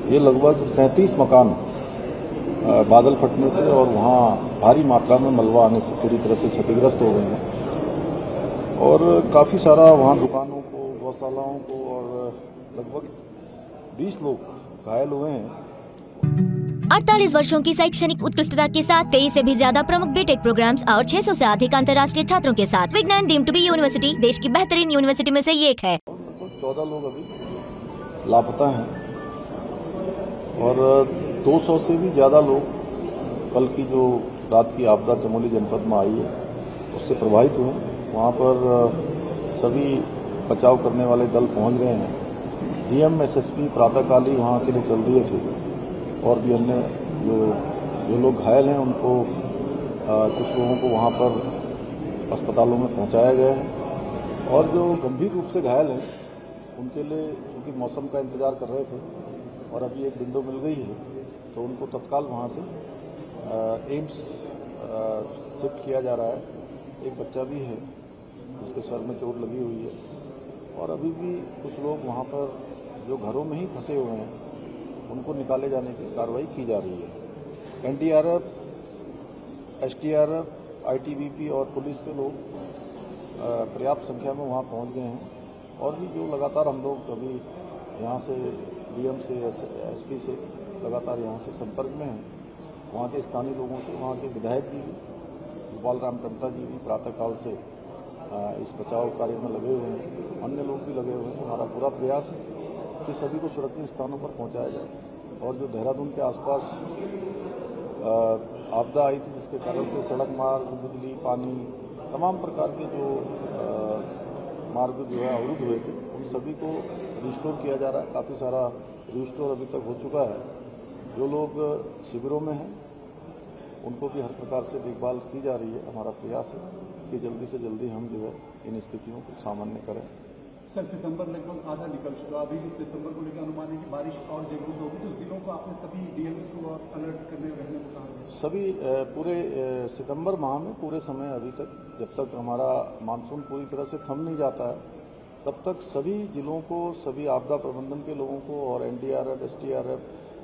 ये लगभग 33 मकान बादल फटने से और वहाँ भारी मात्रा में मलबा आने से पूरी तरह से क्षतिग्रस्त हो गए हैं और काफ़ी सारा वहाँ दुकानों को, गौशालाओं को और लगभग 20 लोग घायल हुए हैं। 48 वर्षों की शैक्षणिक उत्कृष्टता के साथ 23 से भी ज्यादा प्रमुख बीटेक प्रोग्राम्स और 600 से अधिक अंतर्राष्ट्रीय छात्रों के साथ विज्ञान डीम्ड टू बी यूनिवर्सिटी देश की बेहतरीन यूनिवर्सिटी में से एक है। 14 लोग अभी लापता हैं और 200 से भी ज्यादा लोग कल की जो रात की आपदा चमोली जनपद में आई है उससे प्रभावित हुए। वहाँ पर सभी बचाव करने वाले दल पहुँच गए हैं। डीएम एसएसपी प्रातःकाल ही वहाँ के लिए चल दिए थे और भी अन्य जो लोग घायल हैं उनको कुछ लोगों को वहाँ पर अस्पतालों में पहुँचाया गया है और जो गंभीर रूप से घायल हैं उनके लिए क्योंकि मौसम का इंतजार कर रहे थे और अभी एक विंडो मिल गई है तो उनको तत्काल वहाँ से एम्स शिफ्ट किया जा रहा है। एक बच्चा भी है जिसके सर में चोट लगी हुई है और अभी भी कुछ लोग वहाँ पर जो घरों में ही फंसे हुए हैं उनको निकाले जाने की कार्रवाई की जा रही है। एनडीआरएफ, एसडीआरएफ, आईटीबीपी और पुलिस के लोग पर्याप्त संख्या में वहाँ पहुँच गए हैं और भी जो लगातार हम लोग अभी यहाँ से डीएम से एसपी से लगातार यहाँ से संपर्क में हैं। वहाँ के स्थानीय लोगों से, वहाँ के विधायक जी भी, गोपाल राम टंटा जी भी प्रातःकाल से इस बचाव कार्य में लगे हुए हैं। अन्य लोग भी लगे हुए हैं। हमारा पूरा प्रयास है कि सभी को सुरक्षित स्थानों पर पहुंचाया जाए और जो देहरादून के आसपास आपदा आई थी जिसके कारण से सड़क मार्ग, बिजली, पानी, तमाम प्रकार के जो मार्ग जो है अवरुद्ध हुए थे उन सभी को रिस्टोर किया जा रहा है। काफ़ी सारा रिस्टोर अभी तक हो चुका है। जो लोग शिविरों में हैं उनको भी हर प्रकार से देखभाल की जा रही है। हमारा प्रयास है कि जल्दी से जल्दी हम जो है इन स्थितियों को सामान्य करें। सर, सितंबर लगभग आधा निकल चुका, अभी भी सितंबर को लेकर अनुमान है कि बारिश और जरूरत होगी, तो जिलों को आपने सभी डीएमएस को अलर्ट करने रहने को कहा है? सभी पूरे सितंबर माह में पूरे समय अभी तक जब तक हमारा मानसून पूरी तरह से थम नहीं जाता है तब तक सभी जिलों को, सभी आपदा प्रबंधन के लोगों को और एनडीआरएफ, एसडीआरएफ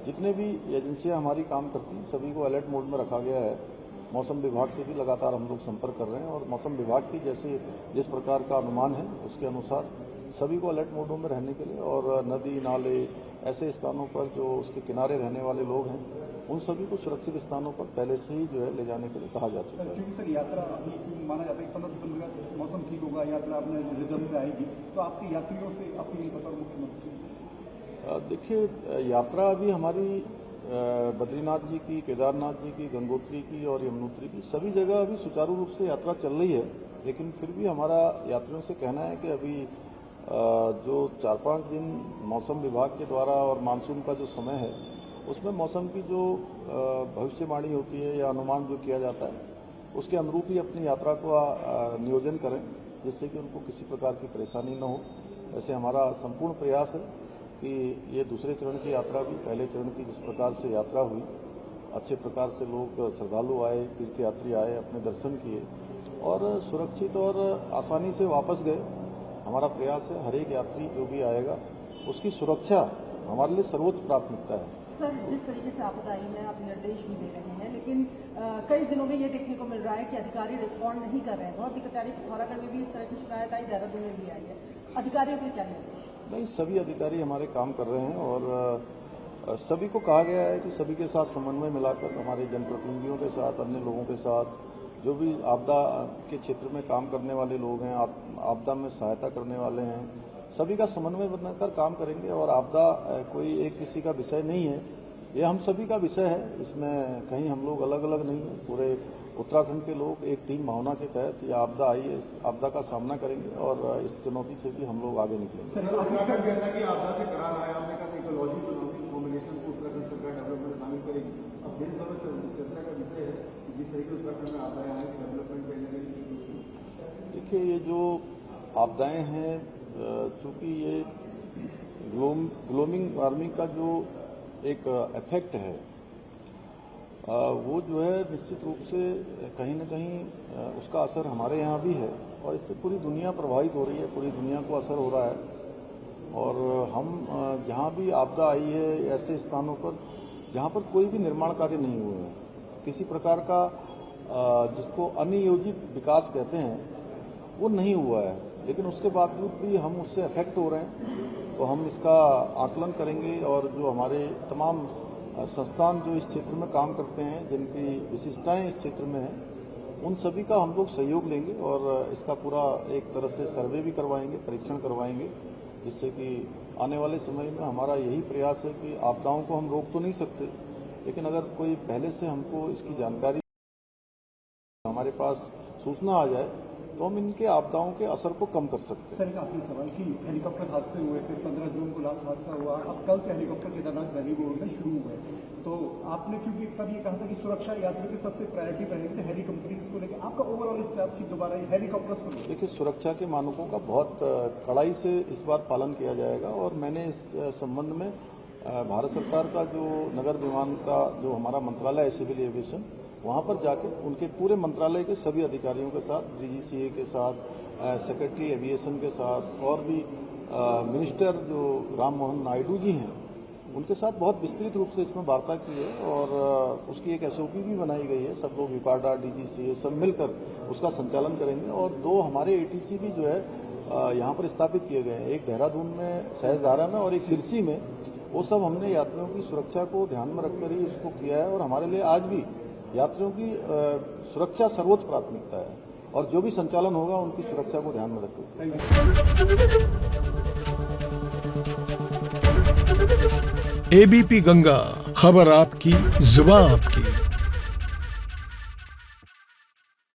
जितने भी एजेंसियां हमारी काम करती हैं सभी को अलर्ट मोड में रखा गया है। मौसम विभाग से भी लगातार हम लोग संपर्क कर रहे हैं और मौसम विभाग की जिस प्रकार का अनुमान है उसके अनुसार सभी को अलर्ट मोड में रहने के लिए और नदी, नाले, ऐसे स्थानों पर जो उसके किनारे रहने वाले लोग हैं उन सभी को सुरक्षित स्थानों पर पहले से ही जो है ले जाने के लिए कहा जा चुका है। क्योंकि सर यात्रा अभी माना जाता है 15 सितंबर का मौसम ठीक होगा, यात्रा अपने रिदम में आएगी, तो आपकी यात्रियों से अपील करता हूँ मुख्यमंत्री। देखिए, यात्रा अभी हमारी बद्रीनाथ जी की, केदारनाथ जी की, गंगोत्री की और यमुनोत्री की सभी जगह अभी सुचारू रूप से यात्रा चल रही है। लेकिन फिर भी हमारा यात्रियों से कहना है कि अभी जो 4-5 दिन मौसम विभाग के द्वारा और मानसून का जो समय है उसमें मौसम की जो भविष्यवाणी होती है या अनुमान जो किया जाता है उसके अनुरूप ही अपनी यात्रा को नियोजन करें जिससे कि उनको किसी प्रकार की परेशानी न हो। वैसे हमारा संपूर्ण प्रयास है कि ये दूसरे चरण की यात्रा भी पहले चरण की जिस प्रकार से यात्रा हुई, अच्छे प्रकार से लोग श्रद्धालु आए, तीर्थयात्री आए, अपने दर्शन किए और सुरक्षित और आसानी से वापस गए। हमारा प्रयास है हर एक यात्री जो भी आएगा उसकी सुरक्षा हमारे लिए सर्वोच्च प्राथमिकता है। सर, जिस तरीके से आपदा आई है आप निर्देश भी दे रहे हैं, लेकिन कई जिलों में ये देखने को मिल रहा है कि अधिकारी रिस्पॉन्ड नहीं कर रहे हैं। बहुत दिक्कत आ रही है। पिथौरागढ़ में भी इस तरह की शिकायत आई, देहरादून में भी आई है। अधिकारियों को क्या निर्देश? नहीं, सभी अधिकारी हमारे काम कर रहे हैं और सभी को कहा गया है कि सभी के साथ समन्वय मिलाकर हमारे जनप्रतिनिधियों के साथ, अन्य लोगों के साथ, जो भी आपदा के क्षेत्र में काम करने वाले लोग हैं, आपदा में सहायता करने वाले हैं, सभी का समन्वय बनाकर काम करेंगे। और आपदा कोई एक किसी का विषय नहीं है, ये हम सभी का विषय है। इसमें कहीं हम लोग अलग अलग नहीं है। पूरे उत्तराखंड के लोग एक टीम भावना के तहत ये आपदा आई है, इस आपदा का सामना करेंगे और इस चुनौती से भी हम लोग आगे निकलेंगे। जैसा कि आपदा से करार आया, हमने कहा इकोलॉजी कॉम्बिनेशन को उत्तराखंड सरकार डेवलपमेंट शामिल करेगी। अब देश भर में चर्चा का विषय है कि जिस तरीके उत्तराखंड में आपदाएं आई डेवलपमेंट करने। देखिए, ये जो आपदाएं हैं चूंकि ये ग्लोबल वार्मिंग का जो एक इफेक्ट है वो जो है निश्चित रूप से कहीं न कहीं उसका असर हमारे यहाँ भी है और इससे पूरी दुनिया प्रभावित हो रही है, पूरी दुनिया को असर हो रहा है। और हम जहाँ भी आपदा आई है ऐसे स्थानों पर जहाँ पर कोई भी निर्माण कार्य नहीं हुए हैं, किसी प्रकार का जिसको अनियोजित विकास कहते हैं वो नहीं हुआ है, लेकिन उसके बावजूद भी हम उससे अफेक्ट हो रहे हैं, तो हम इसका आकलन करेंगे और जो हमारे तमाम संस्थान जो इस क्षेत्र में काम करते हैं, जिनकी विशिष्टताएं इस क्षेत्र में हैं, उन सभी का हम लोग सहयोग लेंगे और इसका पूरा एक तरह से सर्वे भी करवाएंगे, परीक्षण करवाएंगे, जिससे कि आने वाले समय में हमारा यही प्रयास है कि आपदाओं को हम रोक तो नहीं सकते, लेकिन अगर कोई पहले से हमको इसकी जानकारी हमारे पास सूचना आ जाए तो हम इनके आपदाओं के असर को कम कर सकते हैं। सर एक आखिरी सवाल कि हेलीकॉप्टर हादसे हुए, फिर 15 जून को लास्ट हादसा हुआ, अब कल से हेलीकॉप्टर केदारनाथ वैली में उड़ना शुरू हुए, तो आपने क्योंकि तब ये कहा था कि सुरक्षा यात्रियों की सबसे प्रायोरिटी रहेगी, तो हेली कंपनीज को लेकर आपका ओवरऑल स्टाफ की दोबारा हेलीकॉप्टर्स को देखिए, सुरक्षा के मानकों का बहुत कड़ाई से इस बार पालन किया जाएगा और मैंने इस संबंध में भारत सरकार का जो नगर विमान का जो हमारा मंत्रालय है सिविल एविएशन, वहाँ पर जाके उनके पूरे मंत्रालय के सभी अधिकारियों के साथ, डीजीसीए के साथ, सेक्रेटरी एविएशन के साथ और भी मिनिस्टर जो राम मोहन नायडू जी हैं, उनके साथ बहुत विस्तृत रूप से इसमें वार्ता की है और उसकी एक एसओपी भी बनाई गई है। सब लोग विपाडा, डीजीसीए सब मिलकर उसका संचालन करेंगे और 2 हमारे एटीसी भी जो है यहाँ पर स्थापित किए गए हैं, एक देहरादून में सहजधारा में और एक सिरसी में। वो सब हमने यात्रियों की सुरक्षा को ध्यान में रखकर ही उसको किया है और हमारे लिए आज भी यात्रियों की सुरक्षा सर्वोच्च प्राथमिकता है और जो भी संचालन होगा उनकी सुरक्षा को ध्यान में रखकर। एबीपी गंगा, खबर आपकी, जुबान आपकी।